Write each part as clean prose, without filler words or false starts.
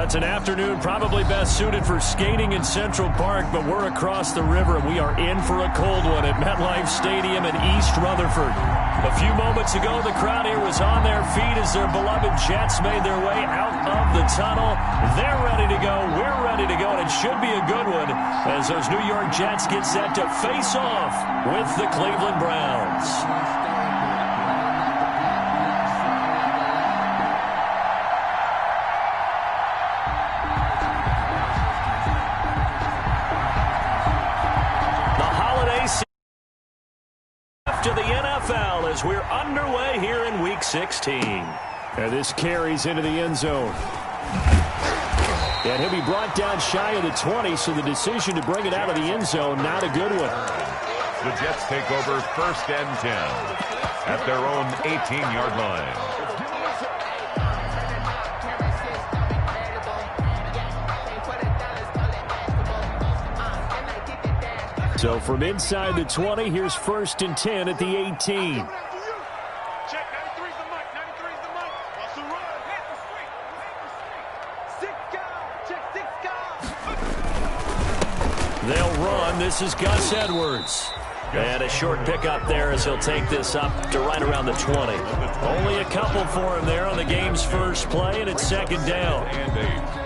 It's an afternoon probably best suited for skating in Central Park, but we're across the river, and we are in for a cold one at MetLife Stadium in East Rutherford. A few moments ago, the crowd here was on their feet as their beloved Jets made their way out of the tunnel. They're ready to go. We're ready to go, and it should be a good one as those New York Jets get set to face off with the Cleveland Browns. To the NFL as we're underway here in Week 16. And this carries into the end zone. And he'll be brought down shy of the 20, so the decision to bring it out of the end zone, not a good one. The Jets take over 1st and 10 at their own 18-yard line. So from inside the 20, here's 1st and 10 at the 18. They'll run. This is Gus Edwards. And a short pickup there as he'll take this up to right around the 20. Only a couple for him there on the game's first play, and it's 2nd down. And 8.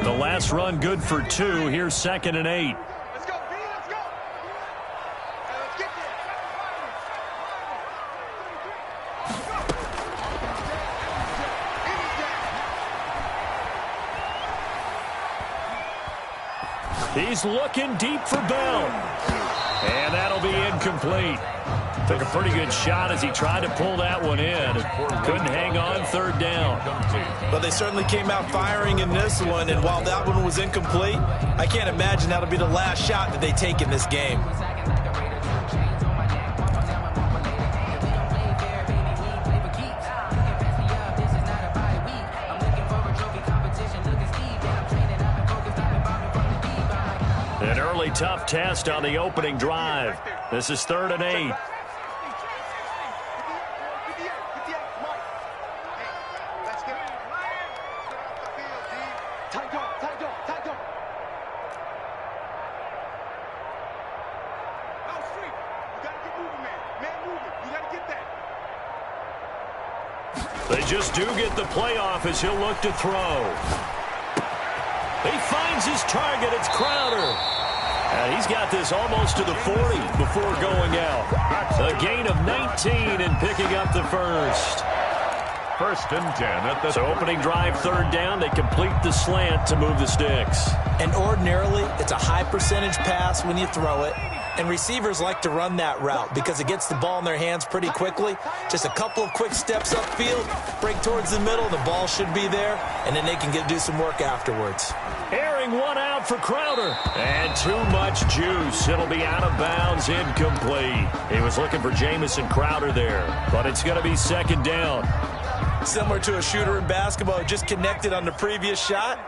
The last run good for 2. Here's 2nd and 8. Let's go, B, let's go. Let's get there. He's looking deep for Bell. And that'll be incomplete. Took a pretty good shot as he tried to pull that one in. Couldn't hang on. 3rd down. But they certainly came out firing in this one, and while that one was incomplete, I can't imagine that'll be the last shot that they take in this game. An early tough test on the opening drive. This is 3rd and 8. They just do get the playoff as he'll look to throw. He finds his target. It's Crowder. And he's got this almost to the 40 before going out. A gain of 19 and picking up the first. 1st and 10 at the... So opening drive, 3rd down. They complete the slant to move the sticks. And ordinarily, it's a high percentage pass when you throw it. And receivers like to run that route because it gets the ball in their hands pretty quickly. Just a couple of quick steps upfield, break towards the middle, the ball should be there, and then they can do some work afterwards. Airing one out for Crowder. And too much juice. It'll be out of bounds, incomplete. He was looking for Jamison Crowder there, but it's going to be 2nd down. Similar to a shooter in basketball, just connected on the previous shot.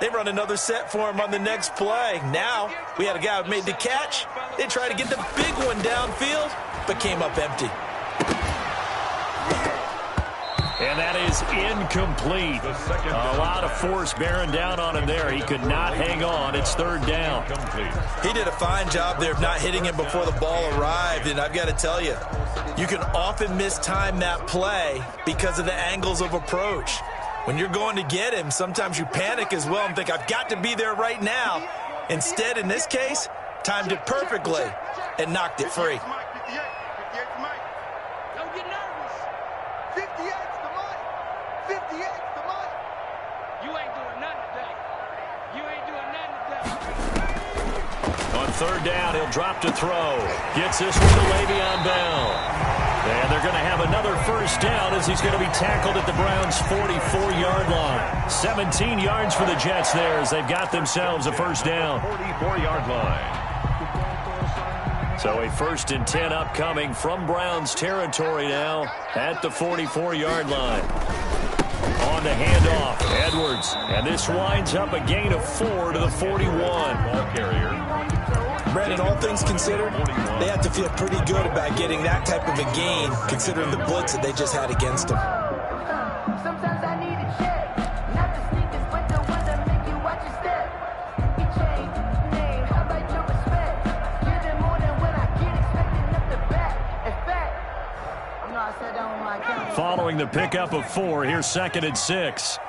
They run another set for him on the next play. Now, we had a guy who made the catch. They tried to get the big one downfield, but came up empty. And that is incomplete. A lot of force bearing down on him there. He could not hang on. It's 3rd down. He did a fine job there of not hitting him before the ball arrived. And I've got to tell you, you can often mistime that play because of the angles of approach. When you're going to get him, sometimes you panic as well and think, I've got to be there right now. Instead, in this case, timed it perfectly and knocked it free. Don't get nervous. 58's the money. 58's the money. You ain't doing nothing today. You ain't doing nothing today. On 3rd down, he'll drop to throw. Gets this one to Le'Veon Bell. And they're going to have another 1st down as he's going to be tackled at the Browns' 44-yard line. 17 yards for the Jets there as they've got themselves a 1st down. 44-yard line. So a 1st and 10 upcoming from Browns territory now at the 44-yard line. On the handoff, Edwards. And this winds up a gain of 4 to the 41. Ball carrier. Brandon, all things considered, they have to feel pretty good about getting that type of a gain, considering the blitz that they just had against them. Sometimes I need a check, not the sneakers, but the ones that make you watch your step. You change name, how about your respect? Giving more than when I get expecting up the back. In fact, I'm not sat down with my account. Following the pickup of 4, here's 2nd and 6.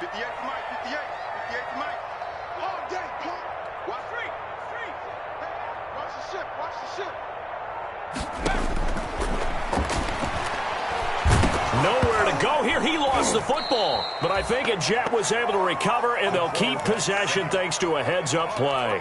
58 to Mike, 58 to Mike. All day, punk. Watch street. Hey, watch the ship. Nowhere to go here. He lost the football. But I think Jet was able to recover, and they'll keep possession thanks to a heads-up play.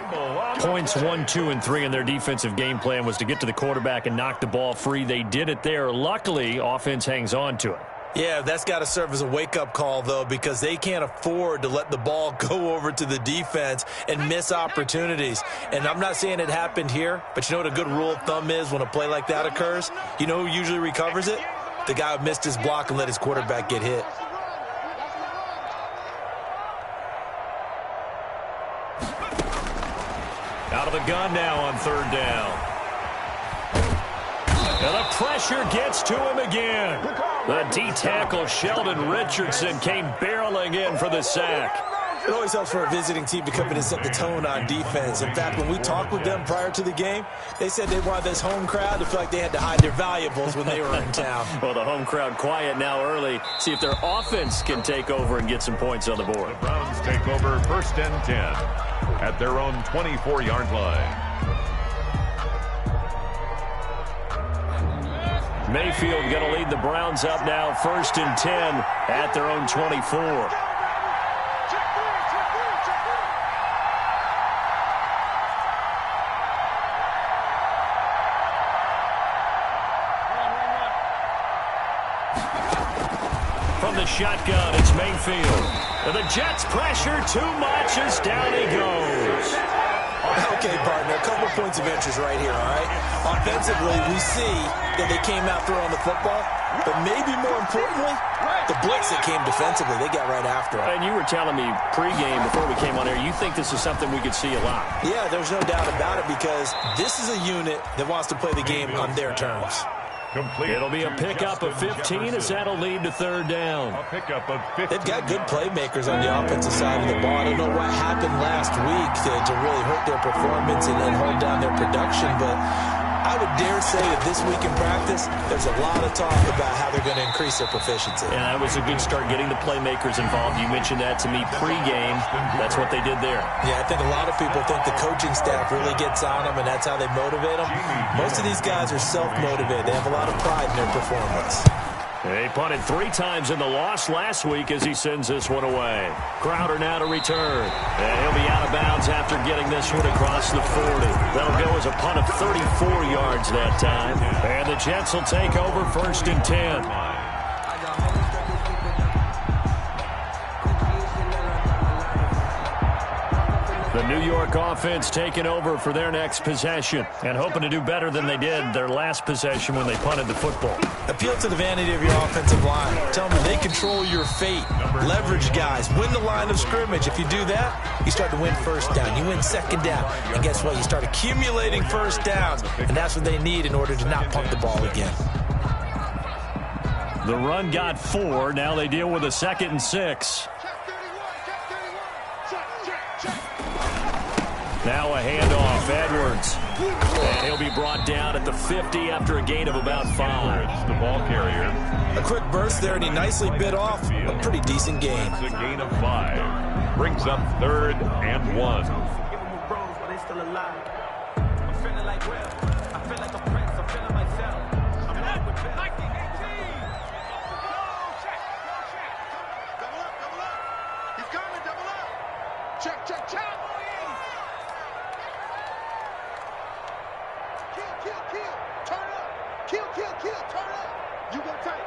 Points 1, 2, and 3 in their defensive game plan was to get to the quarterback and knock the ball free. They did it there. Luckily, offense hangs on to it. Yeah, that's got to serve as a wake-up call, though, because they can't afford to let the ball go over to the defense and miss opportunities. And I'm not saying it happened here, but you know what a good rule of thumb is when a play like that occurs? You know who usually recovers it? The guy who missed his block and let his quarterback get hit. Out of the gun now on 3rd down. And the pressure gets to him again. The D-tackle Sheldon Richardson came barreling in for the sack. It always helps for a visiting team to come in and set the tone on defense. In fact, when we talked with them prior to the game, they said they wanted this home crowd to feel like they had to hide their valuables when they were in town. Well, the home crowd quiet now early. See if their offense can take over and get some points on the board. The Browns take over 1st and 10 at their own 24-yard line. Mayfield going to lead the Browns up now 1st and 10 at their own 24. From the shotgun, it's Mayfield. And the Jets pressure too much as down he goes. Okay, partner, a couple of points of interest right here, all right? Offensively, we see that they came out throwing the football, but maybe more importantly, the blitz that came defensively, they got right after it. And you were telling me pregame before we came on air, you think this is something we could see a lot. Yeah, there's no doubt about it because this is a unit that wants to play the game on their terms. It'll be a pickup of 15 as that'll lead to 3rd down. A pickup of 15. They've got good playmakers on the offensive side of the ball. I don't know what happened last week to really hurt their performance and hold down their production, but I would dare say that this week in practice, there's a lot of talk about how they're going to increase their proficiency. And that was a good start getting the playmakers involved. You mentioned that to me pregame. That's what they did there. Yeah, I think a lot of people think the coaching staff really gets on them, and that's how they motivate them. Most of these guys are self-motivated. They have a lot of pride in their performance. They punted 3 times in the loss last week as he sends this one away. Crowder now to return. And he'll be out of bounds after getting this one across the 40. That'll go as a punt of 34 yards that time. And the Jets will take over 1st and 10. The New York offense taking over for their next possession and hoping to do better than they did their last possession when they punted the football. Appeal to the vanity of your offensive line. Tell them they control your fate. Leverage guys. Win the line of scrimmage. If you do that, you start to win 1st down. You win 2nd down. And guess what? You start accumulating 1st downs. And that's what they need in order to not punt the ball again. The run got 4. Now they deal with a 2nd and 6. Now a handoff, Edwards. And he'll be brought down at the 50 after a gain of about 5. The ball carrier. A quick burst there, and he nicely bit off a pretty decent gain. It's a gain of 5. Brings up 3rd and 1. Kill. Turn up. You go tight.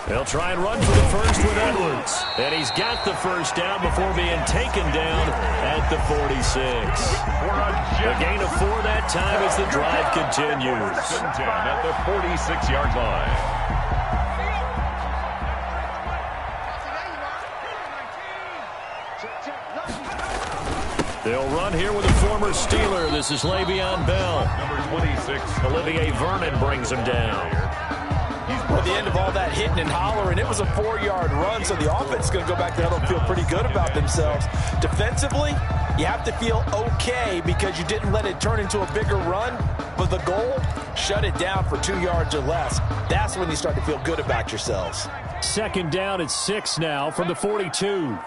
They'll try and run for the first with Edwards. And he's got the first down before being taken down at the 46. A gain of 4 that time as the drive continues. At the 46-yard line. They'll run here with a former Steeler. This is Le'Veon Bell. Number 26. Olivier Vernon brings him down. At the end of all that hitting and hollering, it was a 4-yard run, so the offense is going to go back there and feel pretty good about themselves. Defensively, you have to feel okay because you didn't let it turn into a bigger run, but the goal, shut it down for 2 yards or less. That's when you start to feel good about yourselves. Second down at 6 now from the 42.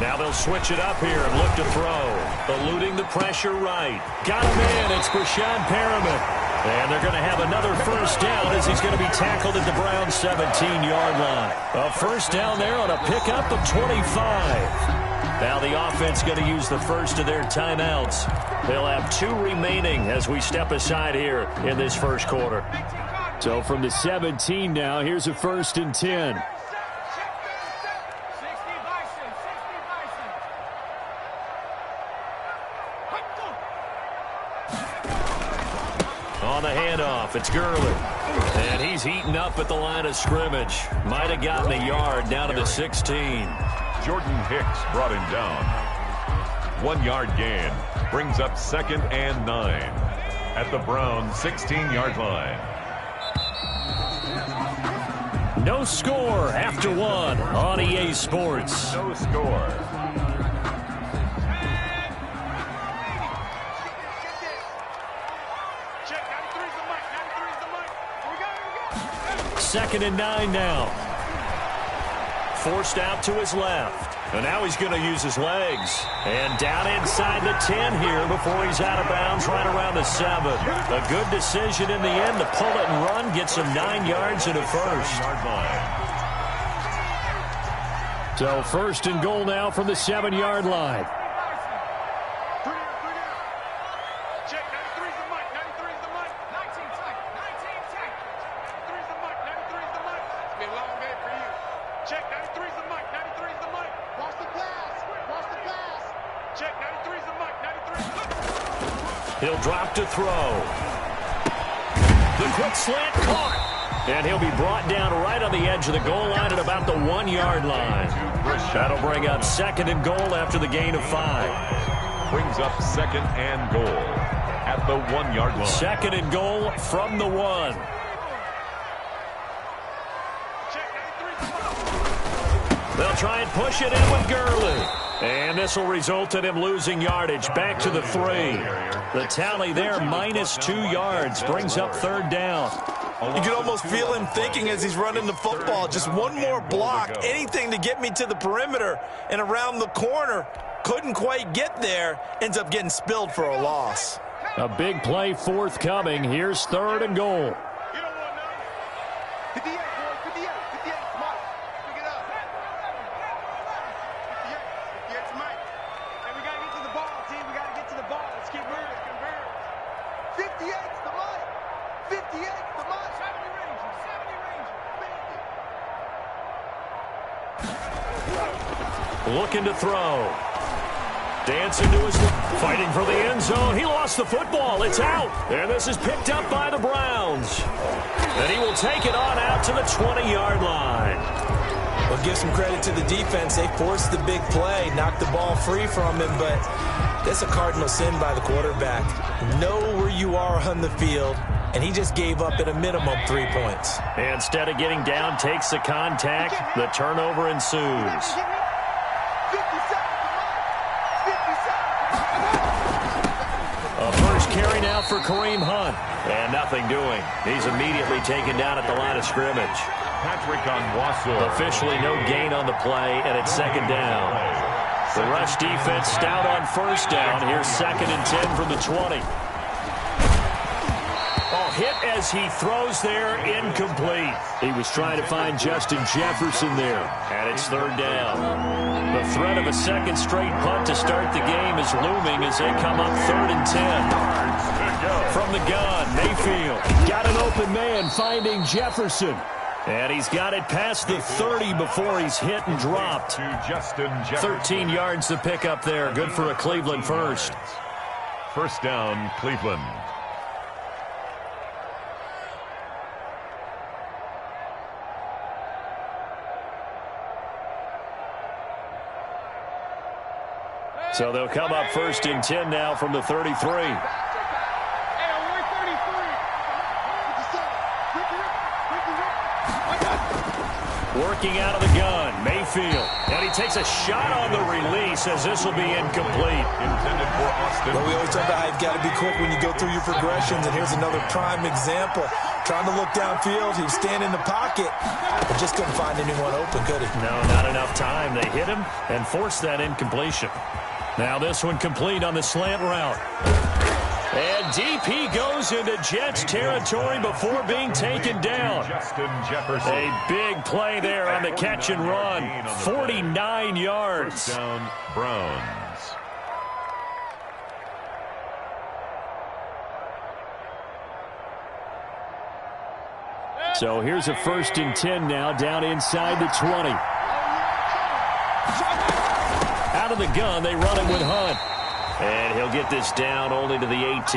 Now they'll switch it up here and look to throw. Eluding the pressure right. Got him in. It's Brashad Perriman. And they're going to have another first down as he's going to be tackled at the Browns' 17-yard line. A first down there on a pickup of 25. Now the offense going to use the first of their timeouts. They'll have 2 remaining as we step aside here in this first quarter. So from the 17 now, here's a 1st and 10. On the handoff, it's Gurley. And he's heating up at the line of scrimmage. Might have gotten a yard down to the 16. Jordan Hicks brought him down. 1-yard gain. Brings up 2nd and 9. At the Browns' 16-yard line. No score after 1 on EA Sports. No score. Second and 9 now. Forced out to his left. And now he's going to use his legs. And down inside the 10 here before he's out of bounds right around the 7. A good decision in the end to pull it and run. Gets him 9 yards and a first. So 1st and goal now from the 7-yard line. He'll drop to throw. The quick slant caught. And he'll be brought down right on the edge of the goal line at about the 1-yard line. That'll bring up 2nd and goal after the gain of 5. Brings up 2nd and goal at the 1-yard line. 2nd and goal from the 1. They'll try and push it in with Gurley. And this will result in him losing yardage back to the 3. The tally there, -2 yards, brings up 3rd down. You can almost feel him thinking as he's running the football. Just one more block, anything to get me to the perimeter and around the corner. Couldn't quite get there. Ends up getting spilled for a loss. A big play forthcoming. Here's 3rd and goal. Looking to throw. Dancing to his fighting for the end zone. He lost the football. It's out. And this is picked up by the Browns. And he will take it on out to the 20-yard line. Well, give some credit to the defense. They forced the big play, knocked the ball free from him, but that's a cardinal sin by the quarterback. Know where you are on the field, and he just gave up at a minimum 3 points. Instead of getting down, takes the contact. The turnover ensues. A first carry now for Kareem Hunt. And nothing doing. He's immediately taken down at the line of scrimmage. Patrick on Wassel. Officially no gain on the play, and it's 2nd down. The rush defense stout on 1st down. Here's 2nd and 10 from the 20. Oh, hit as he throws there, incomplete. He was trying to find Justin Jefferson there, and it's 3rd down. The threat of a 2nd straight punt to start the game is looming as they come up 3rd and 10. From the gun, Mayfield got an open man finding Jefferson. And he's got it past the 30 before he's hit and dropped. 13 yards to pick up there. Good for a Cleveland first. First down, Cleveland. So they'll come up first and 10 now from the 33. Working out of the gun, Mayfield. And he takes a shot on the release as this will be incomplete. Intended for Austin. Well, we always talk about how you've got to be quick when you go through your progressions, and here's another prime example. Trying to look downfield, he was standing in the pocket, but just couldn't find anyone open, could he? No, not enough time. They hit him and forced that incompletion. Now this one complete on the slant route. And DP goes into Jets territory before being taken down. Justin Jefferson. A big play there on the catch and run. 49 yards. First down, Browns. So here's a first and 10 now, down inside the 20. Out of the gun, they run him with Hunt. And he'll get this down only to the 18.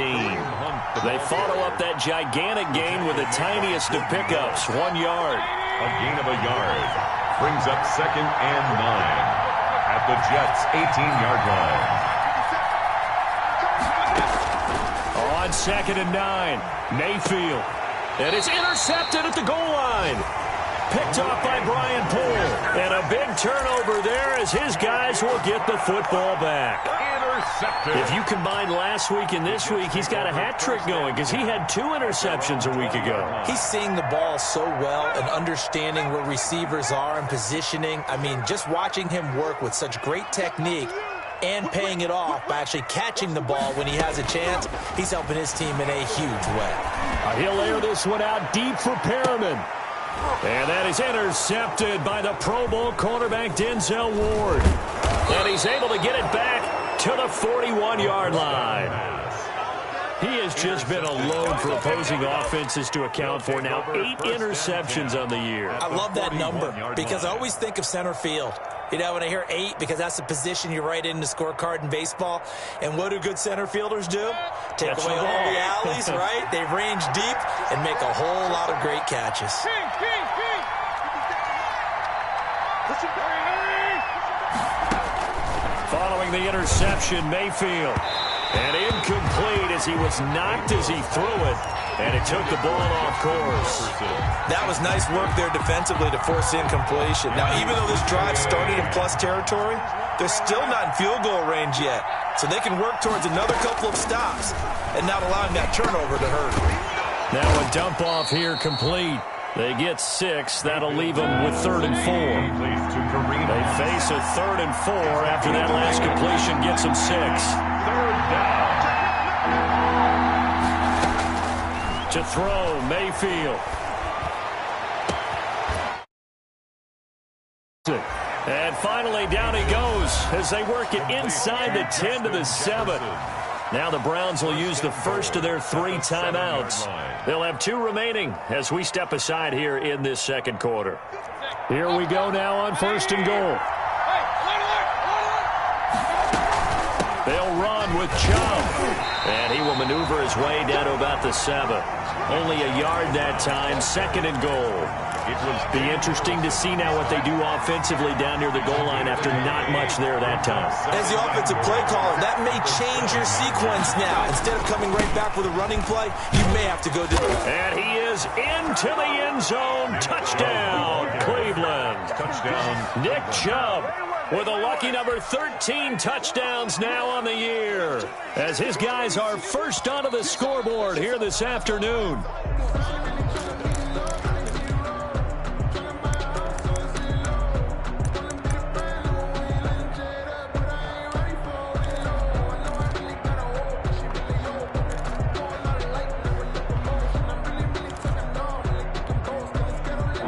They follow up that gigantic gain with the tiniest of pickups, 1 yard. A gain of a yard. Brings up second and 9 at the Jets' 18-yard line. On second and 9, Mayfield. And it's intercepted at the goal line. Picked off by Brian Poole. And a big turnover there as his guys will get the football back. Intercepted. If you combine last week and this week, he's got a hat trick going because he had 2 interceptions a week ago. He's seeing the ball so well and understanding where receivers are and positioning. I mean, just watching him work with such great technique and paying it off by actually catching the ball when he has a chance, he's helping his team in a huge way. He'll air this one out deep for Perriman. And that is intercepted by the Pro Bowl cornerback Denzel Ward. And he's able to get it back to the 41-yard line. He has just been a load for opposing offenses to account for. Now 8 interceptions on the year. I love that number because I always think of center field. You know, when I hear 8, because that's the position you write in the scorecard in baseball. And what do good center fielders do? Take away all the alleys, right? They range deep and make a whole lot of great catches. Following the interception, Mayfield. And incomplete as he was knocked as he threw it. And it took the ball off course. That was nice work there defensively to force incompletion. Now, even though this drive started in plus territory, they're still not in field goal range yet. So they can work towards another couple of stops and not allowing that turnover to hurt. Now a dump off here complete. They get 6. That'll leave them with 3rd and 4. They face a 3rd and 4 after that last completion gets them 6. 3rd down. To throw, Mayfield. And finally, down he goes as they work it inside the 10 to the 7. Now the Browns will use the first of their 3 timeouts. They'll have 2 remaining as we step aside here in this second quarter. Here we go now on 1st and goal. They'll run with Chubb. And he will maneuver his way down to about the 7. Only a yard that time, 2nd and goal. It will be interesting to see now what they do offensively down near the goal line after not much there that time. As the offensive play caller, that may change your sequence now. Instead of coming right back with a running play, you may have to go do it. And he is into the end zone. Touchdown, Cleveland. Touchdown. Nick Chubb with a lucky number 13 touchdowns now on the year, as his guys are first onto the scoreboard here this afternoon.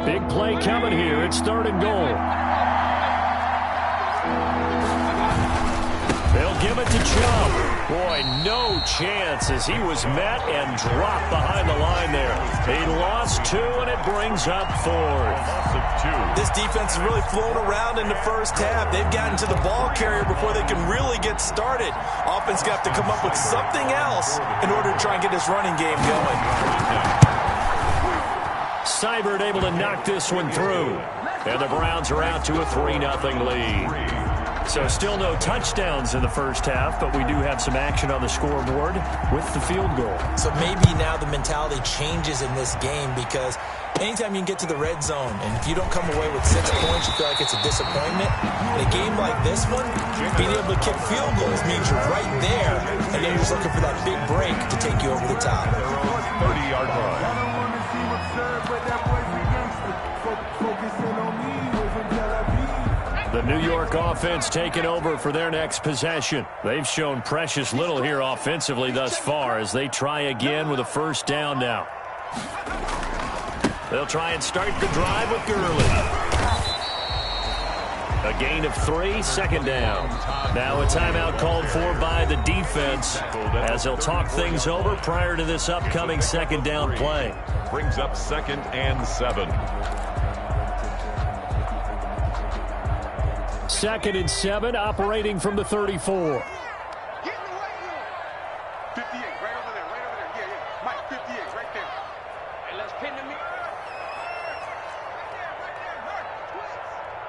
Big play coming here. It's 3rd and goal. They'll give it to Chubb. Boy, no chance as he was met and dropped behind the line there. He lost 2, and it brings up 4th. This defense has really flown around in the first half. They've gotten to the ball carrier before they can really get started. Offense got to come up with something else in order to try and get this running game going. Seibert able to knock this one through. And the Browns are out to a 3-0 lead. So still no touchdowns in the first half, but we do have some action on the scoreboard with the field goal. So maybe now the mentality changes in this game because anytime you can get to the red zone, and if you don't come away with 6 points, you feel like it's a disappointment. In a game like this one, being able to kick field goals means you're right there, and then you're just looking for that big break to take you over the top. 30-yard line. The New York offense taking over for their next possession. They've shown precious little here offensively thus far as they try again with a first down now. They'll try and start the drive with Gurley. A gain of 3, second down. Now a timeout called for by the defense as they'll talk things over prior to this upcoming second down play. Brings up 2nd and 7. 2nd and 7, operating from the 34. Get in the weight room. 58, right over there, right over there. Yeah. Mike, 58, right there. Hey, let's pin the meat.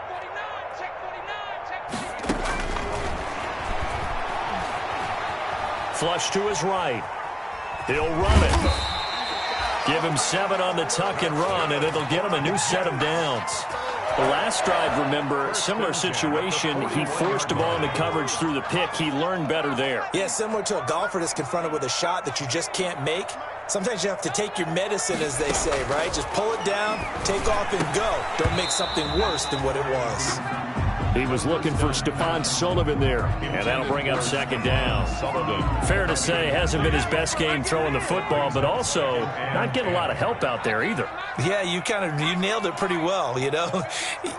49, check 49, check 49. Flush to his right. He'll run it. Give him 7 on the tuck and run, and it'll get him a new set of downs. The last drive, remember, similar situation. He forced a ball into coverage through the pick. He learned better there. Yeah, similar to a golfer that's confronted with a shot that you just can't make. Sometimes you have to take your medicine, as they say, right? Just pull it down, take off, and go. Don't make something worse than what it was. He was looking for Stephon Sullivan there, and that'll bring up second down. Fair to say, hasn't been his best game throwing the football, but also not getting a lot of help out there either. Yeah, you nailed it pretty well, you know.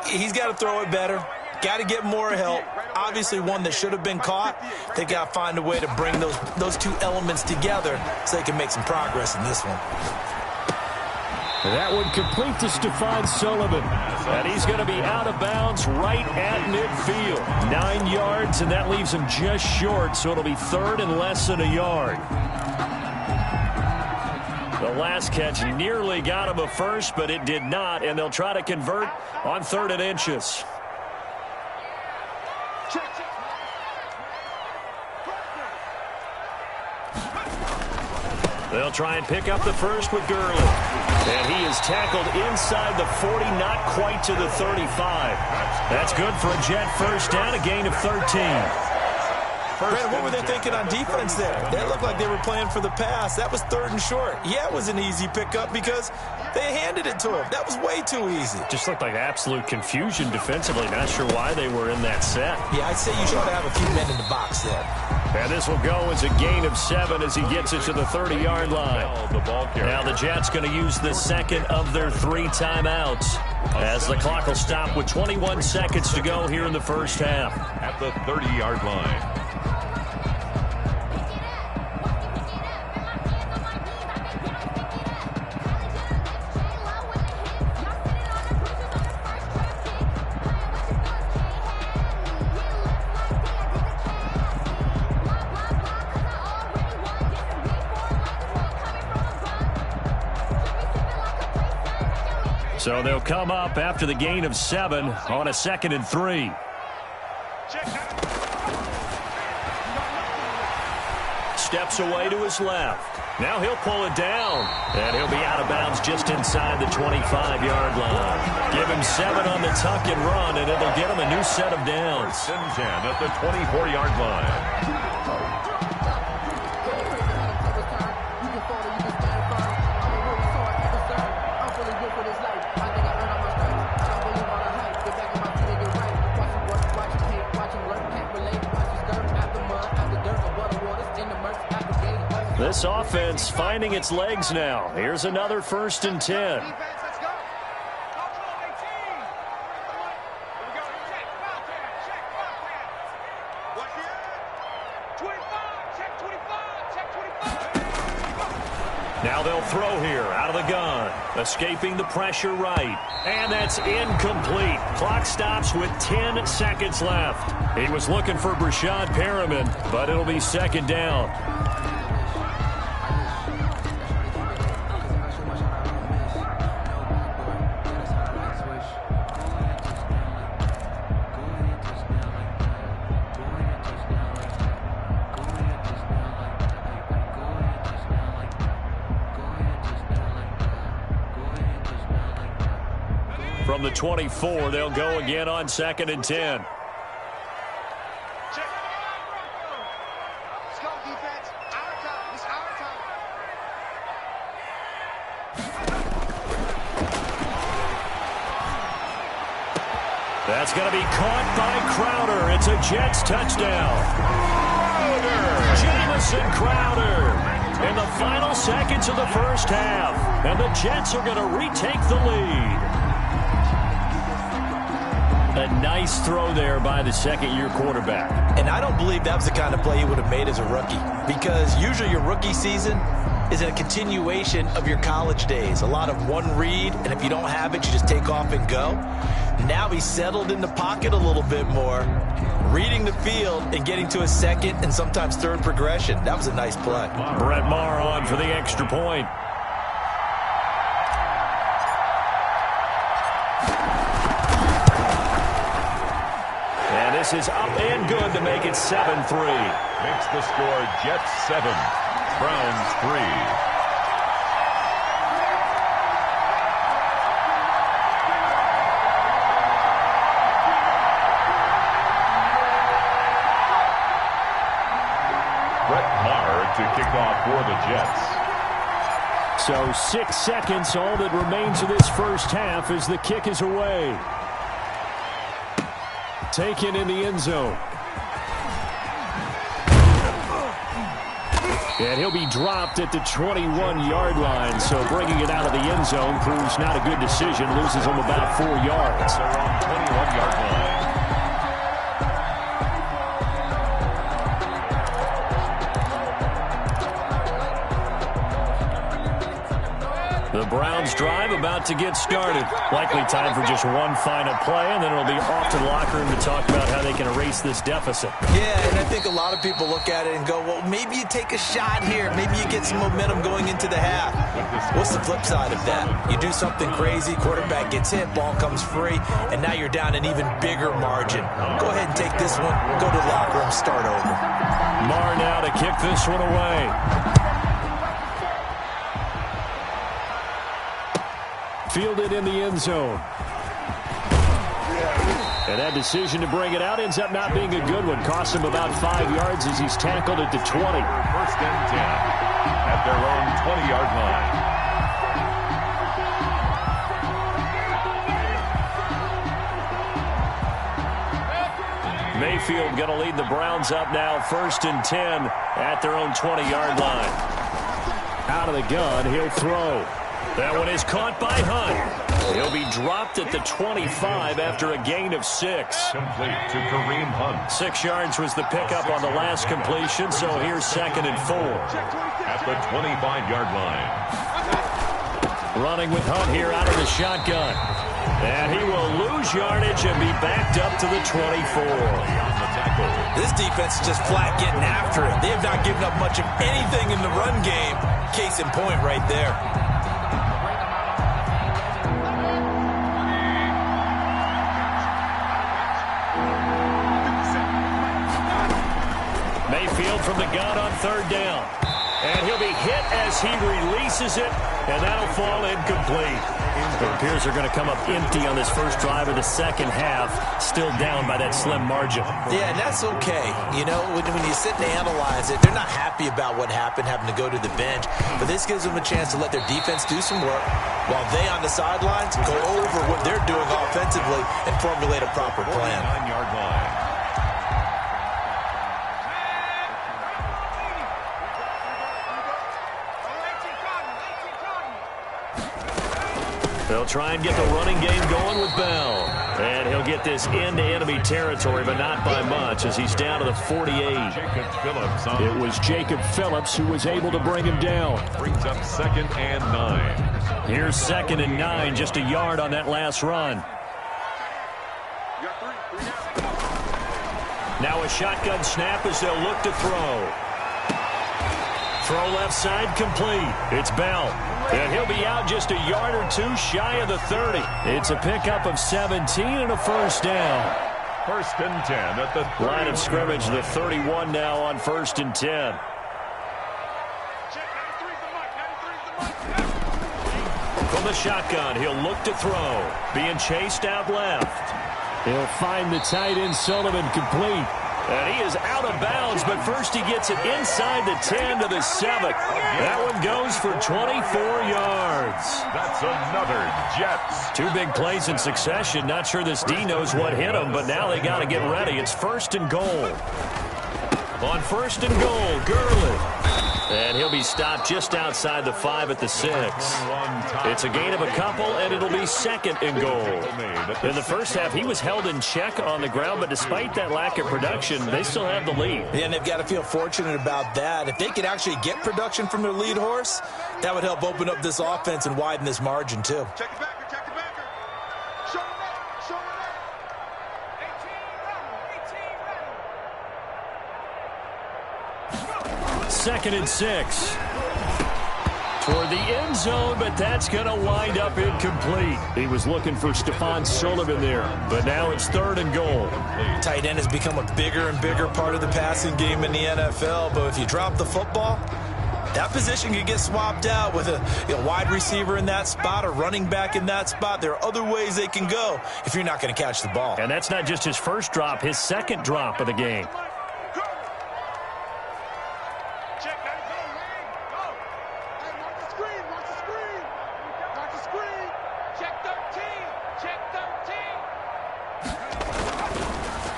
He's got to throw it better. Got to get more help. Obviously one that should have been caught. They got to find a way to bring those two elements together so they can make some progress in this one. That would complete to Stephon Sullivan. And he's going to be out of bounds right at midfield. 9 yards, and that leaves him just short, so it'll be 3rd and less than a yard. The last catch nearly got him a first, but it did not, and they'll try to convert on 3rd and inches. They'll try and pick up the first with Gurley. And he is tackled inside the 40, not quite to the 35. That's good for a Jet first down, a gain of 13. Brandon, what were they thinking on defense there? That looked like they were playing for the pass. That was 3rd and short. Yeah, it was an easy pickup because they handed it to him. That was way too easy. Just looked like absolute confusion defensively. Not sure why they were in that set. Yeah, I'd say you should have a few men in the box there. And this will go as a gain of 7 as he gets it to the 30-yard line. Now the Jets going to use the second of their 3 timeouts as the clock will stop with 21 seconds to go here in the first half. At the 30-yard line. So they'll come up after the gain of 7 on a 2nd and 3. Steps away to his left. Now he'll pull it down, and he'll be out of bounds just inside the 25-yard line. Give him 7 on the tuck and run, and it'll get him a new set of downs. 10 at the 24-yard line. This offense finding its legs now. Here's another 1st and 10. Now they'll throw here out of the gun. Escaping the pressure right. And that's incomplete. Clock stops with 10 seconds left. He was looking for Brashad Perriman, but it'll be second down. From the 24, they'll go again on 2nd and 10. Let's go, defense. Our time. It's our time. That's going to be caught by Crowder. It's a Jets touchdown. Jamison Crowder in the final seconds of the first half. And the Jets are going to retake the lead. A nice throw there by the second-year quarterback. And I don't believe that was the kind of play he would have made as a rookie, because usually your rookie season is a continuation of your college days. A lot of one read, and if you don't have it, you just take off and go. Now he's settled in the pocket a little bit more, reading the field and getting to a second and sometimes third progression. That was a nice play. Brett Maher on for the extra point. This is up and good to make it 7-3. Makes the score Jets 7, Browns 3. Brett Maher to kick off for the Jets. So 6 seconds, all that remains of this first half as the kick is away. Taken in the end zone. And he'll be dropped at the 21-yard line. So bringing it out of the end zone proves not a good decision. Loses him about 4 yards. They're on 21-yard line. The Browns drive about to get started. Likely time for just one final play, and then it'll be off to the locker room to talk about how they can erase this deficit. Yeah, and I think a lot of people look at it and go, well, maybe you take a shot here. Maybe you get some momentum going into the half. What's the flip side of that? You do something crazy, quarterback gets hit, ball comes free, and now you're down an even bigger margin. Go ahead and take this one, go to the locker room, start over. Maher now to kick this one away. Fielded in the end zone. And that decision to bring it out ends up not being a good one. Cost him about 5 yards as he's tackled at the 20. First and 10 at their own 20-yard line. Mayfield going to lead the Browns up now, 1st and 10 at their own 20-yard line. Out of the gun, he'll throw. That one is caught by Hunt. He'll be dropped at the 25 after a gain of 6. Complete to Kareem Hunt. 6 yards was the pickup on the last completion, so here's 2nd and 4. At the 25-yard line. Running with Hunt here out of the shotgun. And he will lose yardage and be backed up to the 24. This defense is just flat getting after it. They have not given up much of anything in the run game. Case in point right there. Mayfield from the gun on 3rd down. And he'll be hit as he releases it, and that'll fall incomplete. It appears they're going to come up empty on this first drive of the second half, still down by that slim margin. Yeah, and that's okay. You know, when you sit and analyze it, they're not happy about what happened, having to go to the bench. But this gives them a chance to let their defense do some work while they on the sidelines go over what they're doing offensively and formulate a proper plan. 9-yard line. They'll try and get the running game going with Bell. And he'll He'll get this into enemy territory, but not by much, as he's down to the 48. It was Jacob Phillips who was able to bring him down. Brings up 2nd and 9. Here's 2nd and 9, just a yard on that last run. Now a shotgun snap as they'll look to throw. Throw left side complete. It's Bell. And he'll be out just a yard or two shy of the 30. It's a pickup of 17 and a first down. 1st and 10 at the line of scrimmage, the 31 now on 1st and 10. From the shotgun, he'll look to throw. Being chased out left. He'll find the tight end Sullivan complete. And he is out of bounds, but first he gets it inside the 10 to the 7. That one goes for 24 yards. That's another Jets. 2 big plays in succession. Not sure this D knows what hit him, but now they got to get ready. It's 1st and goal. On 1st and goal, Gurley. And he'll be stopped just outside the 5 at the 6. It's a gain of a couple, and it'll be 2nd and goal. In the first half, he was held in check on the ground, but despite that lack of production, they still have the lead. Yeah, and they've got to feel fortunate about that. If they could actually get production from their lead horse, that would help open up this offense and widen this margin, too. Check the backer, check the backer. Show him that, show him that. 2nd and 6. Toward the end zone, but that's going to wind up incomplete. He was looking for Stephon Sullivan there, but now it's 3rd and goal. Tight end has become a bigger and bigger part of the passing game in the NFL, but if you drop the football, that position can get swapped out with a wide receiver in that spot, a running back in that spot. There are other ways they can go if you're not going to catch the ball. And that's not just his first drop, his 2nd drop of the game.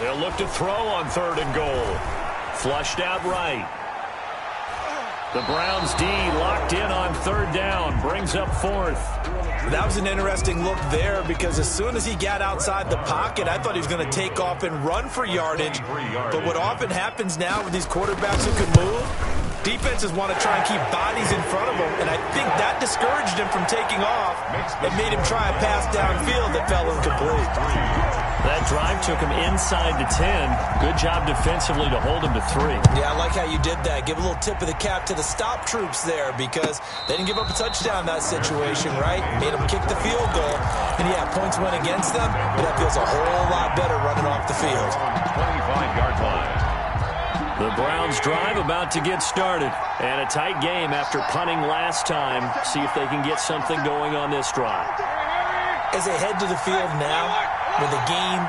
They'll look to throw on 3rd and goal. Flushed out right. The Browns D locked in on 3rd down. Brings up 4th. That was an interesting look there because as soon as he got outside the pocket, I thought he was going to take off and run for yardage. But what often happens now with these quarterbacks who can move, defenses want to try and keep bodies in front of them, and I think that discouraged him from taking off and made him try a pass downfield that fell incomplete. That drive took him inside the 10. Good job defensively to hold him to 3. Yeah, I like how you did that. Give a little tip of the cap to the stop troops there because they didn't give up a touchdown in that situation, right? Made them kick the field goal. And, yeah, points went against them, but that feels a whole lot better running off the field. 25-yard line. The Browns drive about to get started. And a tight game after punting last time. See if they can get something going on this drive. As they head to the field now, with a game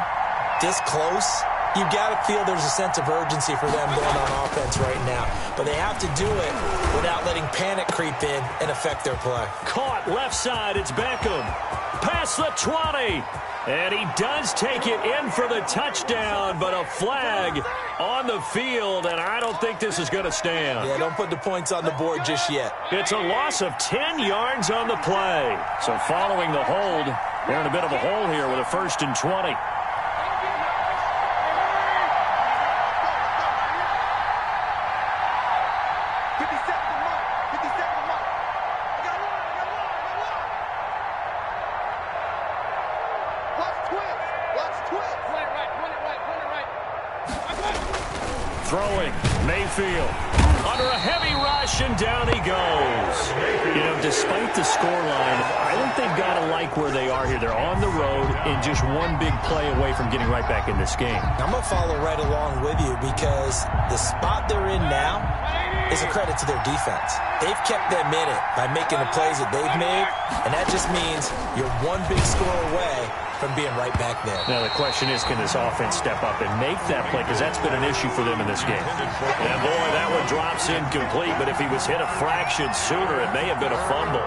this close, you've got to feel there's a sense of urgency for them going on offense right now. But they have to do it without letting panic creep in and affect their play. Caught left side, it's Beckham. Past the 20. And he does take it in for the touchdown, but a flag on the field, and I don't think this is going to stand. Yeah, don't put the points on the board just yet. It's a loss of 10 yards on the play. So following the hold, they're in a bit of a hole here with a 1st and 20. Throwing, Mayfield, under a heavy rush, and down he goes. You know, despite the scoreline, I think they've got to like where they are here. They're on the road and just one big play away from getting right back in this game. I'm going to follow right along with you because the spot they're in now is a credit to their defense. They've kept them in it by making the plays that they've made, and that just means you're one big score away from being right back there. Now the question is, can this offense step up and make that play? Because that's been an issue for them in this game. And boy, that one drops incomplete, but if he was hit a fraction sooner, it may have been a fumble.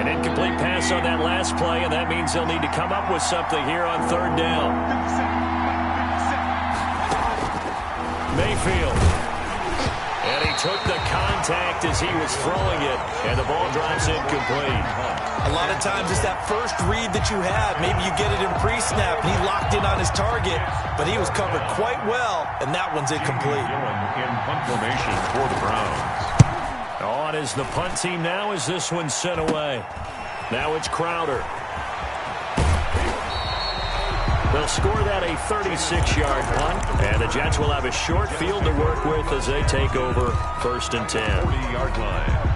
An incomplete pass on that last play, and that means they'll need to come up with something here on 3rd down. Mayfield. And he took the contact as he was throwing it, and the ball drops incomplete. A lot of times it's that first read that you have. Maybe you get it in pre-snap, and he locked in on his target, but he was covered quite well, and that one's incomplete. In punt formation for the Browns. On is the punt team now as this one's sent away. Now it's Crowder. They'll score that a 36-yard punt, and the Jets will have a short field to work with as they take over 1st and 10. 40-yard line.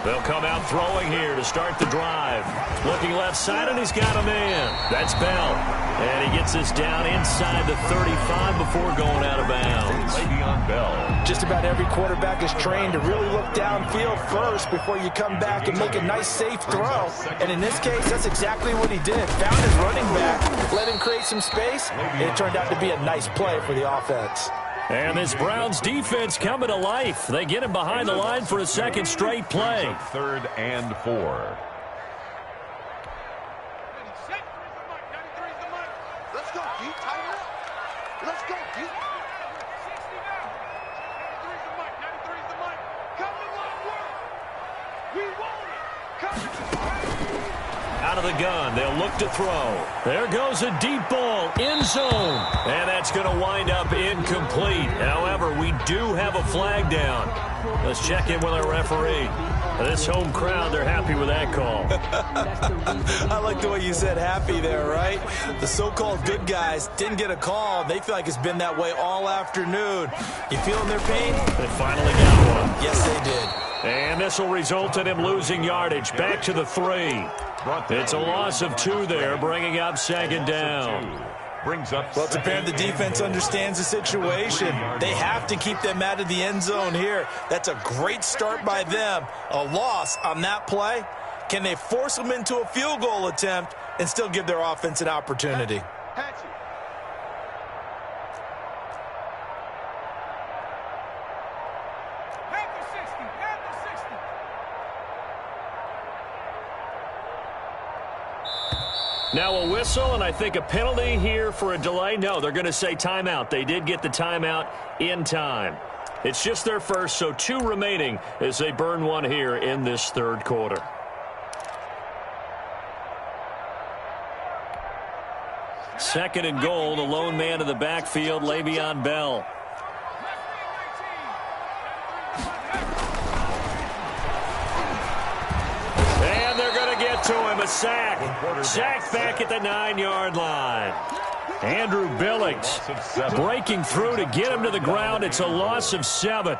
They'll come out throwing here to start the drive. Looking left side, and he's got a man. That's Bell. And he gets us down inside the 35 before going out of bounds. Le'Veon Bell. Just about every quarterback is trained to really look downfield first before you come back and make a nice, safe throw. And in this case, that's exactly what he did. Found his running back, let him create some space, and it turned out to be a nice play for the offense. And this Browns defense coming to life. They get him behind the line for a second straight play. 3rd and 4. Let's go, Pete. Tighten up. Let's go, Pete. 93's the mic. 93's the mic. Come to my work. We want it. Come. Out of the gun, they'll look to throw. There goes a deep ball, end zone. And that's going to wind up incomplete. However, we do have a flag down. Let's check in with our referee. This home crowd, they're happy with that call. I like the way you said happy there, right? The so-called good guys didn't get a call. They feel like it's been that way all afternoon. You feeling their pain? They finally got one. Yes, they did. And this will result in him losing yardage. Back to the 3. It's a loss of 2 there, bringing up 2nd down. Brings up. Well, it's apparent the defense understands the situation. They have to keep them out of the end zone here. That's a great start by them. A loss on that play. Can they force them into a field goal attempt and still give their offense an opportunity? Now a whistle, and I think a penalty here for a delay. No, they're going to say timeout. They did get the timeout in time. It's just their first, so 2 remaining as they burn one here in this 3rd quarter. Second and goal, the lone man in the backfield, Le'Veon Bell. To him, a sack. Sack back at the 9-yard line. Andrew Billings breaking through to get him to the ground. It's a loss of 7.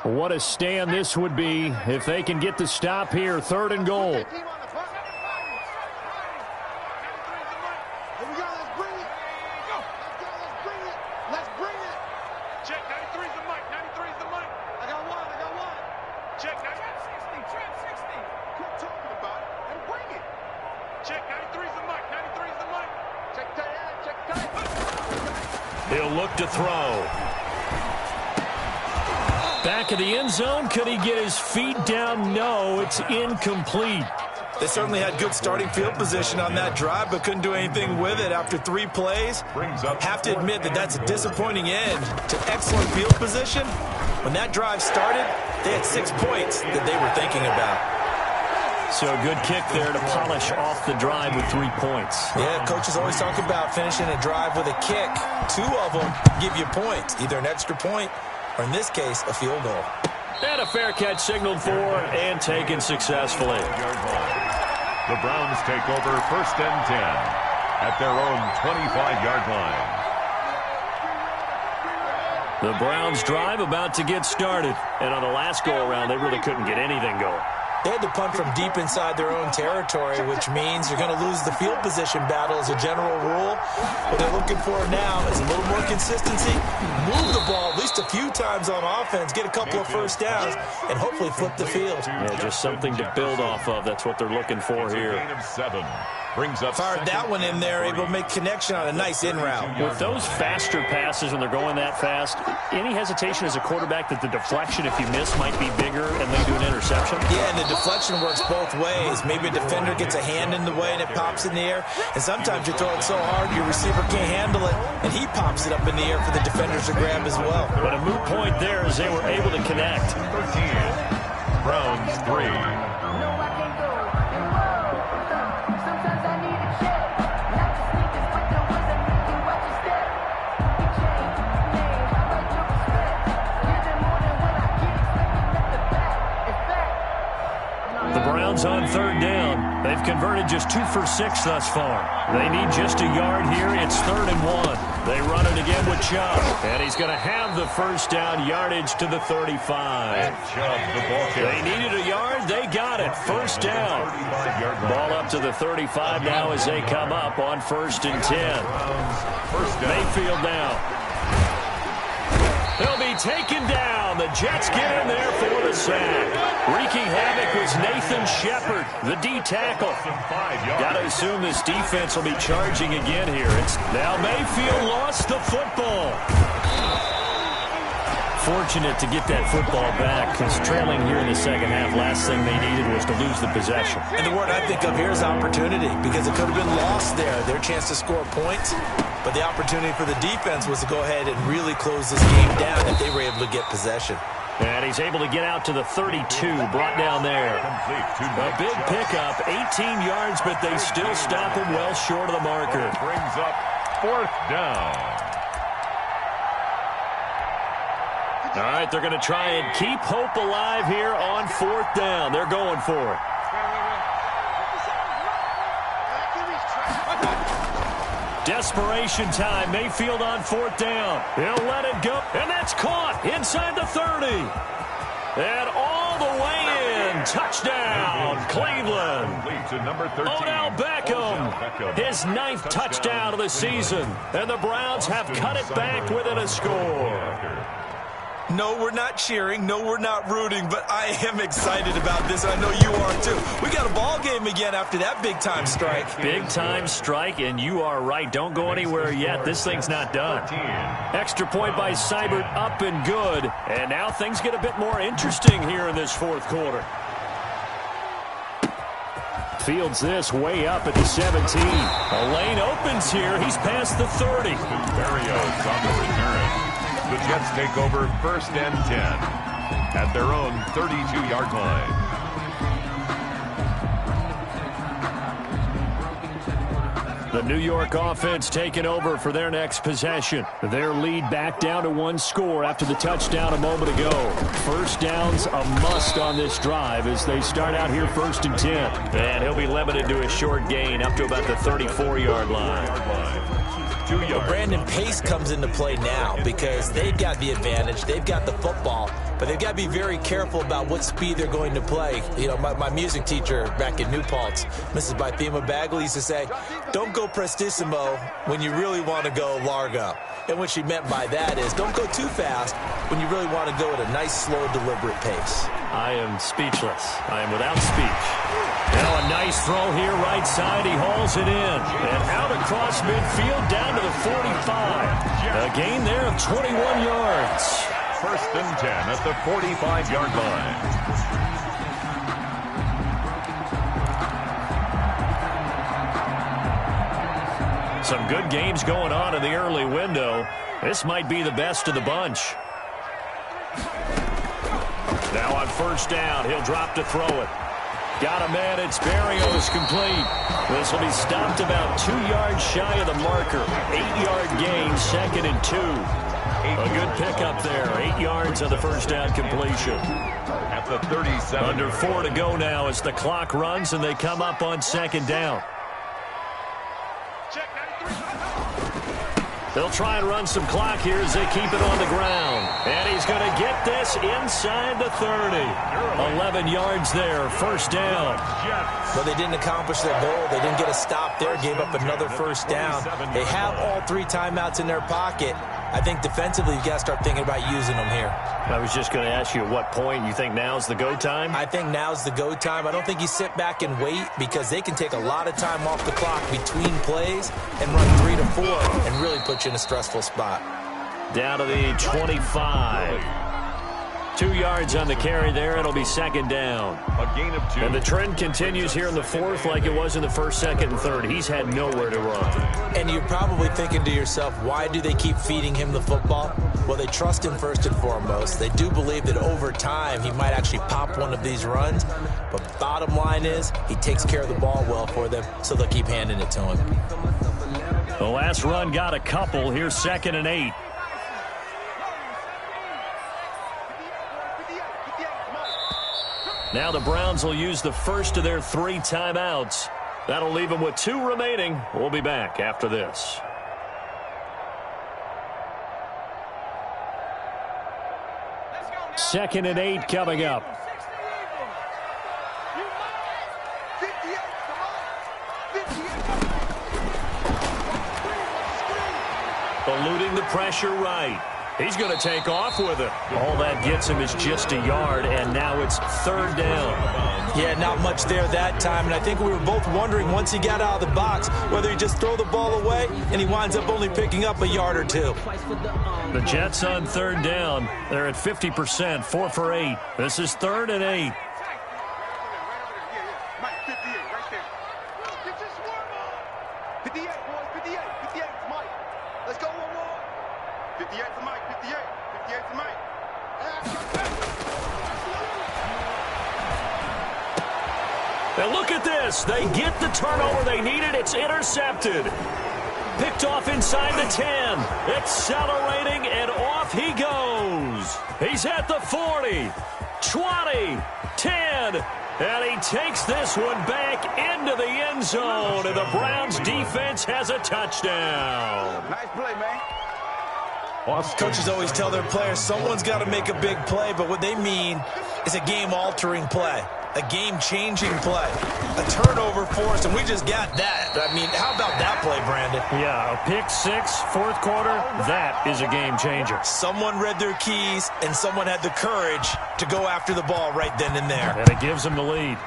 What a stand this would be if they can get the stop here. 3rd and goal. He'll look to throw. Back of the end zone. Could he get his feet down? No, it's incomplete. They certainly had good starting field position on that drive, but couldn't do anything with it after 3 plays. Have to admit that that's a disappointing end to excellent field position. When that drive started, they had 6 points that they were thinking about. So a good kick there to polish off the drive with 3 points. Yeah, coaches always talk about finishing a drive with a kick. 2 of them give you points, either an extra point or, in this case, a field goal. And a fair catch signaled for and taken successfully. The Browns take over 1st and 10 at their own 25-yard line. The Browns drive about to get started. And on the last go-around, they really couldn't get anything going. They had to punt from deep inside their own territory, which means you're going to lose the field position battle as a general rule. What they're looking for now is a little more consistency, move the ball at least a few times on offense, get a couple of first downs, and hopefully flip the field. Yeah, just something to build off of. That's what they're looking for here. Gain of 7. Brings up fired that one in there, able to make connection on a nice in route. With those faster passes when they're going that fast, any hesitation as a quarterback that the deflection, if you miss, might be bigger and lead to an interception? Yeah, and the deflection works both ways. Maybe a defender gets a hand in the way and it pops in the air, and sometimes you throw it so hard your receiver can't handle it, and he pops it up in the air for the defenders to grab as well. But a moot point there as they were able to connect. 13. Browns 3. No, I can't go. Sometimes I need a check. Not the sneakers, but the ones that make you watch your step. You change name, how about your respect? Give them more than when I get expecting at the back. It's back. The Browns on third down. They've converted just 2 for 6 thus far. They need just a yard here. It's 3rd and 1. They run it again with Chubb. And he's going to have the first down, yardage to the 35. Chubb, the ball carrier. They needed a yard. They got it. First down. Ball up to the 35 now as they come up on 1st and 10. First down. Mayfield now. He'll be taken down. The Jets get in there for the sack. Wreaking havoc was Nathan Shepard, the D tackle. Got to assume this defense will be charging again here. It's now Mayfield lost the football. Fortunate to get that football back, because trailing here in the second half, last thing they needed was to lose the possession. And the word I think of here is opportunity, because it could have been lost there, their chance to score points. But the opportunity for the defense was to go ahead and really close this game down if they were able to get possession. And he's able to get out to the 32, brought down there. A big pickup, 18 yards, but they still stop him well short of the marker. Brings up 4th down. All right, they're going to try and keep hope alive here on 4th down. They're going for it. Desperation time. Mayfield on 4th down. He'll let it go. And that's caught inside the 30. And all the way in. Touchdown, Cleveland. To number 13. Odell Beckham. His 9th touchdown of the season. And the Browns have cut it back within a score. No, we're not cheering. No, we're not rooting. But I am excited about this. I know you are, too. We got a ball game again after that big-time strike. Big-time strike, and you are right. Don't go anywhere yet. This thing's not done. Extra point by Seibert, up and good. And now things get a bit more interesting here in this 4th quarter. Fields this way up at the 17. A lane opens here. He's past the 30. Barrios on the return. The Jets take over 1st and 10 at their own 32-yard line. The New York offense taking over for their next possession. Their lead back down to 1 score after the touchdown a moment ago. First down's a must on this drive as they start out here 1st and 10. And he'll be limited to a short gain up to about the 34-yard line. Brandon Pace comes into play now because they've got the advantage. They've got the football, but they've got to be very careful about what speed they're going to play. You know, my music teacher back in New Paltz, Mrs. Bythema Bagley, used to say, don't go prestissimo when you really want to go largo. And what she meant by that is don't go too fast when you really want to go at a nice, slow, deliberate pace. I am speechless. I am without speech. Now a nice throw here right side. He hauls it in. And out across midfield down to the 45. A gain there of 21 yards. 1st and 10 at the 45-yard line. Some good games going on in the early window. This might be the best of the bunch. Now on 1st down, he'll drop to throw it. Got a man, it's Barrios complete. This will be stopped about 2 yards shy of the marker. 8-yard gain, 2nd and 2. A good pickup there. 8 yards on the first down completion. At the 37. Under 4 to go now as the clock runs and they come up on 2nd down. They'll try and run some clock here as they keep it on the ground. And he's going to get this inside the 30. 11 yards there, first down. Well, they didn't accomplish their goal. They didn't get a stop there, gave up another first down. They have all 3 timeouts in their pocket. I think defensively you've got to start thinking about using them here. I was just going to ask you at what point you think now's the go time? I think now's the go time. I don't think you sit back and wait because they can take a lot of time off the clock between plays and run 3 to 4 and really put you in a stressful spot. Down to the 25. 2 yards on the carry there. It'll be second down. A gain of 2. And the trend continues here in the fourth like it was in the first, second, and third. He's had nowhere to run. And you're probably thinking to yourself, why do they keep feeding him the football? Well, they trust him first and foremost. They do believe that over time he might actually pop one of these runs. But bottom line is he takes care of the ball well for them, so they'll keep handing it to him. The last run got a couple. Here's 2nd and 8. Now the Browns will use the first of their 3 timeouts. That'll leave them with 2 remaining. We'll be back after this. Second and 8 coming up. Eluding the pressure right. He's going to take off with it. All that gets him is just a yard, and now it's 3rd down. Yeah, not much there that time, and I think we were both wondering once he got out of the box whether he just throw the ball away, and he winds up only picking up a yard or 2. The Jets on 3rd down. They're at 50%, 4 for 8. This is 3rd and 8. And look at this. They get the turnover they needed. It's intercepted. Picked off inside the 10. Accelerating, and off he goes. He's at the 40, 20, 10. And he takes this one back into the end zone. And the Browns defense has a touchdown. Nice play, man. Coaches always tell their players someone's got to make a big play, but what they mean is a game-altering play. A game-changing play. A turnover for us, and we just got that. I mean, how about that play, Brandon? Yeah, a pick 6, 4th quarter, that is a game-changer. Someone read their keys, and someone had the courage to go after the ball right then and there. And it gives them the lead.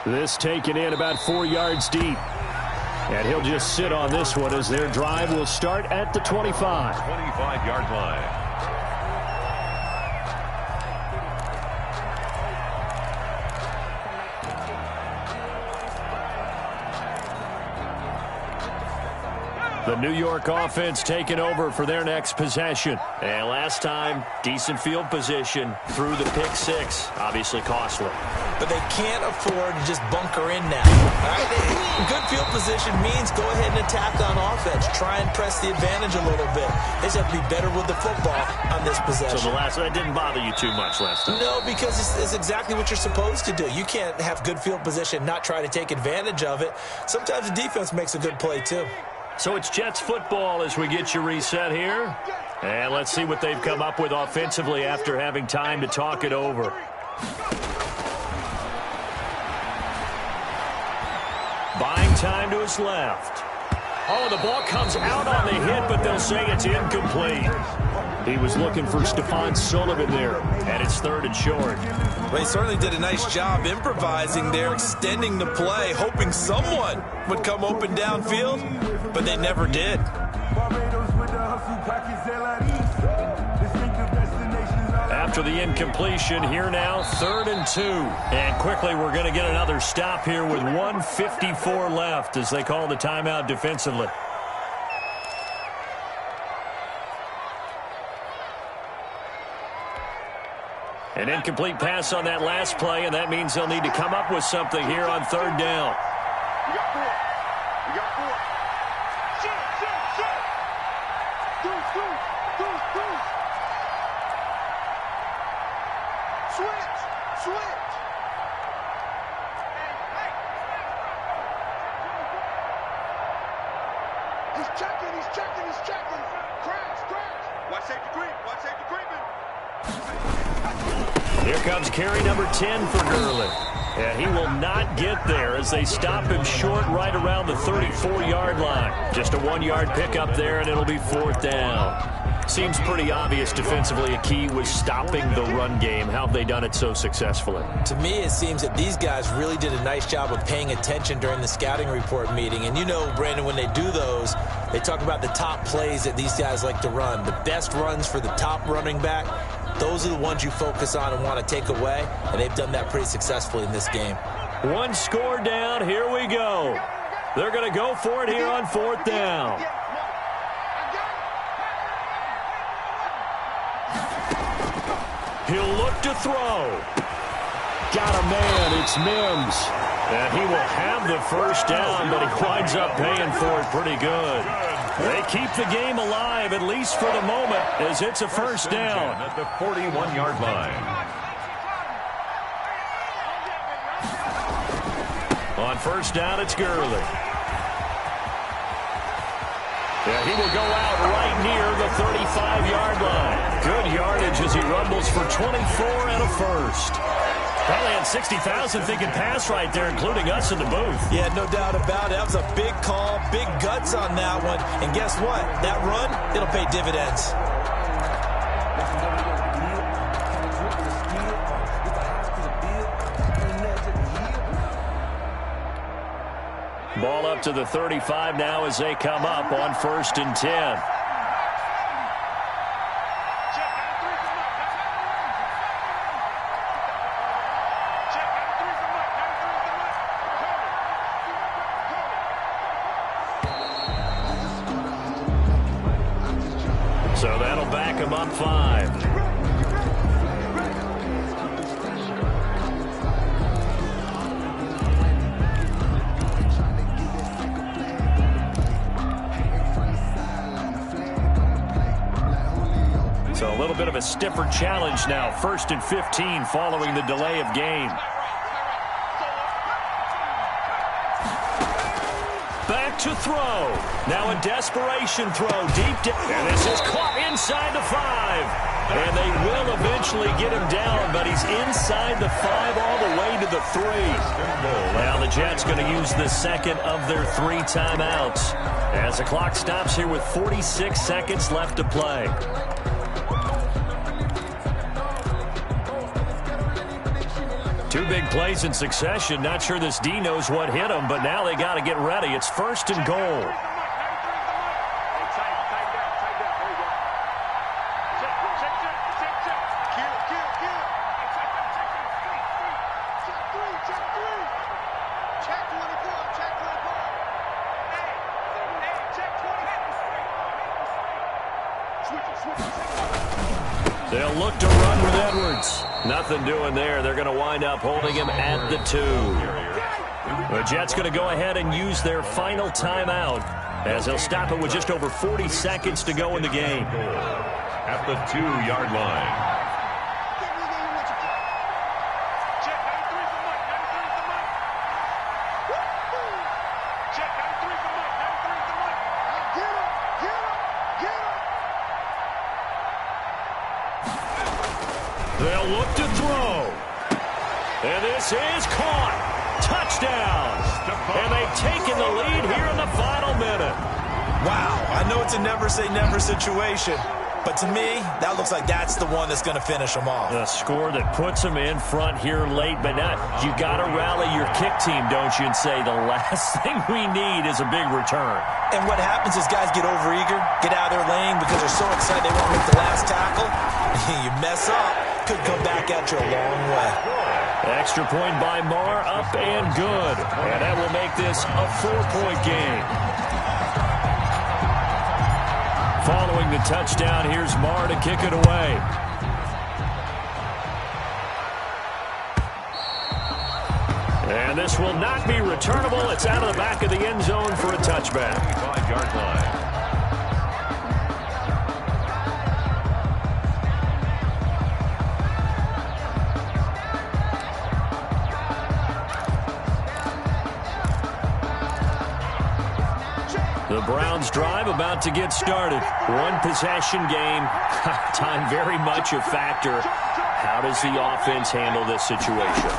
This taken in about 4 yards deep. And he'll just sit on this one as their drive will start at the 25. 25-yard line. The New York offense taking over for their next possession. And last time, decent field position through the pick 6. Obviously costly. But they can't afford to just bunker in now. All right? Good field position means go ahead and attack on offense. Try and press the advantage a little bit. They just have to be better with the football on this possession. So that didn't bother you too much last time? No, because it's exactly what you're supposed to do. You can't have good field position, not try to take advantage of it. Sometimes the defense makes a good play, too. So it's Jets football as we get you reset here. And let's see what they've come up with offensively after having time to talk it over. Buying time to his left. Oh, the ball comes out on the hit, but they'll say it's incomplete. He was looking for Stephon Sullivan there, and it's 3rd and short. Well, he certainly did a nice job improvising there, extending the play, hoping someone would come open downfield, but they never did. After the incompletion, here now, 3rd and 2. And quickly, we're going to get another stop here with 1:54 left as they call the timeout defensively. An incomplete pass on that last play, and that means they'll need to come up with something here on 3rd down. We got 4. We got 4. Shit. Deuce. Switch. He's checking. Crash. Watch safety creeping. Here comes carry number 10 for Gurley. And he will not get there as they stop him short right around the 34-yard line. Just a 1-yard pickup there, and it'll be 4th down. Seems pretty obvious defensively a key was stopping the run game. How have they done it so successfully? To me, it seems that these guys really did a nice job of paying attention during the scouting report meeting. And you know, Brandon, when they do those, they talk about the top plays that these guys like to run. The best runs for the top running back, those are the ones you focus on and want to take away. And they've done that pretty successfully in this game. 1 score down. Here we go. They're going to go for it here on 4th down. He'll look to throw. Got a man. It's Mims. And he will have the first down, but he winds up paying for it pretty good. They keep the game alive, at least for the moment, as it's a first down. At the 41-yard line. On first down, it's Gurley. Yeah, he will go out right near the 35-yard line. Good yardage as he rumbles for 24 and a first. Probably had 60,000 thinking pass right there, including us in the booth. Yeah, no doubt about it. That was a big call, big guts on that one. And guess what? That run, it'll pay dividends. Ball up to the 35 now as they come up on 1st and 10. So that'll back him up 5. So a little bit of a stiffer challenge now. 1st and 15 following the delay of game. Back to throw. Now a desperation throw deep down. And this is caught inside the 5. And they will eventually get him down, but he's inside the 5 all the way to the 3. Now the Jets going to use the second of their 3 timeouts as the clock stops here with 46 seconds left to play. Two big plays in succession. Not sure this D knows what hit him, but now they got to get ready. It's 1st and goal. They'll look to run with Edwards. Nothing doing there. They're going to wind up holding him at the 2. The Jets going to go ahead and use their final timeout as they'll stop it with just over 40 seconds to go in the game. At the 2-yard line. They'll look to throw. And this is caught. Touchdown. And they've taken the lead here in the final minute. Wow, I know it's a never-say-never situation, but to me, that looks like that's the one that's going to finish them off. A score that puts them in front here late, but not. You got to rally your kick team, don't you, and say the last thing we need is a big return. And what happens is guys get overeager, get out of their lane because they're so excited they won't make the last tackle. You mess up, could come back at you a long way. Extra point by Marr, up and good. And that will make this a 4-point game. Following the touchdown, here's Marr to kick it away. And this will not be returnable. It's out of the back of the end zone for a touchback. 5-yard line. The Browns drive about to get started. One possession game. Time very much a factor. How does the offense handle this situation?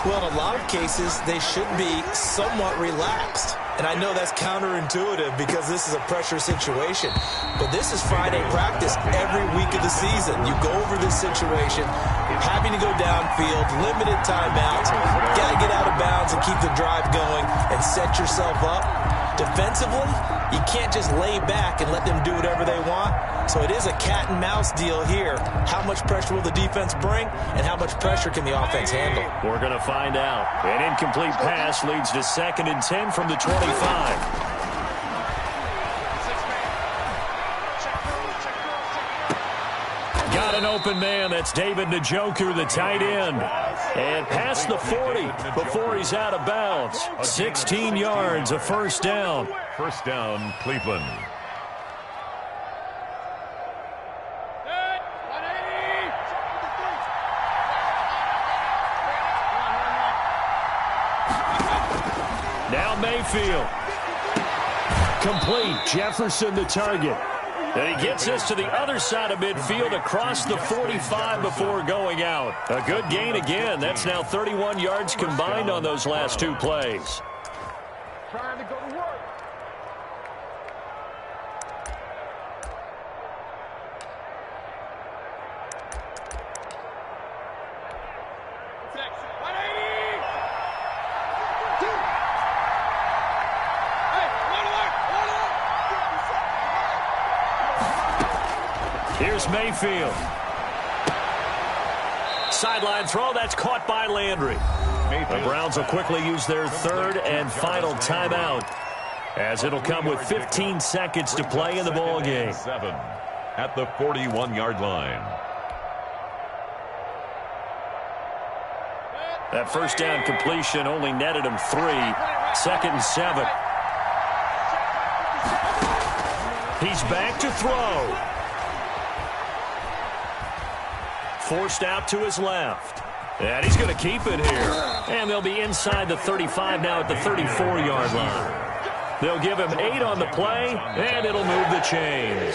Well, in a lot of cases, they should be somewhat relaxed. And I know that's counterintuitive because this is a pressure situation. But this is Friday practice every week of the season. You go over this situation, having to go downfield, limited timeouts, got to get out of bounds and keep the drive going and set yourself up. Defensively, you can't just lay back and let them do whatever they want. So it is a cat and mouse deal here. How much pressure will the defense bring, and how much pressure can the offense handle? We're going to find out. An incomplete pass leads to 2nd and 10 from the 25. Got an open man. That's David Njoku, the tight end. And past the 40 before he's out of bounds. 16 yards, a first down. First down, Cleveland. Now Mayfield. Complete. Jefferson the target. And he gets this to the other side of midfield across the 45 before going out. A good gain again. That's now 31 yards combined on those last 2 plays. Trying to go to work. Here's Mayfield. Sideline throw, that's caught by Landry. The Browns will quickly use their 3rd and final timeout, as it'll come with 15 seconds to play in the ball game. 7 at the 41-yard line. That first down completion only netted him 3. 2nd and 7. He's back to throw. Forced out to his left. And he's going to keep it here. And they'll be inside the 35 now at the 34-yard line. They'll give him 8 on the play, and it'll move the chains.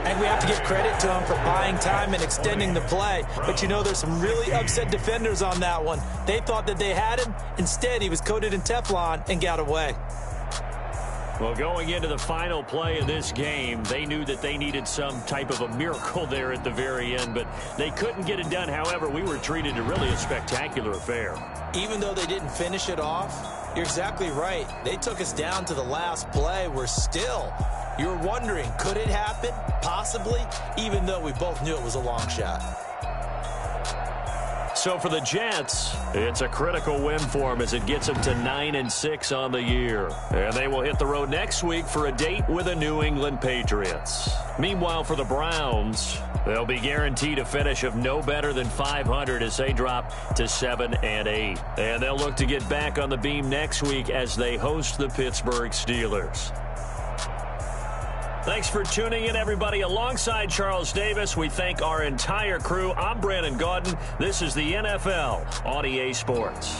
And we have to give credit to him for buying time and extending the play. But, you know, there's some really upset defenders on that one. They thought that they had him. Instead, he was coated in Teflon and got away. Well, going into the final play of this game, they knew that they needed some type of a miracle there at the very end, but they couldn't get it done. However, we were treated to really a spectacular affair. Even though they didn't finish it off, you're exactly right. They took us down to the last play. We're still, you're wondering, could it happen? Possibly, even though we both knew it was a long shot. So for the Jets, it's a critical win for them as it gets them to 9-6 on the year. And they will hit the road next week for a date with the New England Patriots. Meanwhile, for the Browns, they'll be guaranteed a finish of no better than 500 as they drop to 7-8. And they'll look to get back on the beam next week as they host the Pittsburgh Steelers. Thanks for tuning in, everybody. Alongside Charles Davis, we thank our entire crew. I'm Brandon Gaudin. This is the NFL on EA Sports.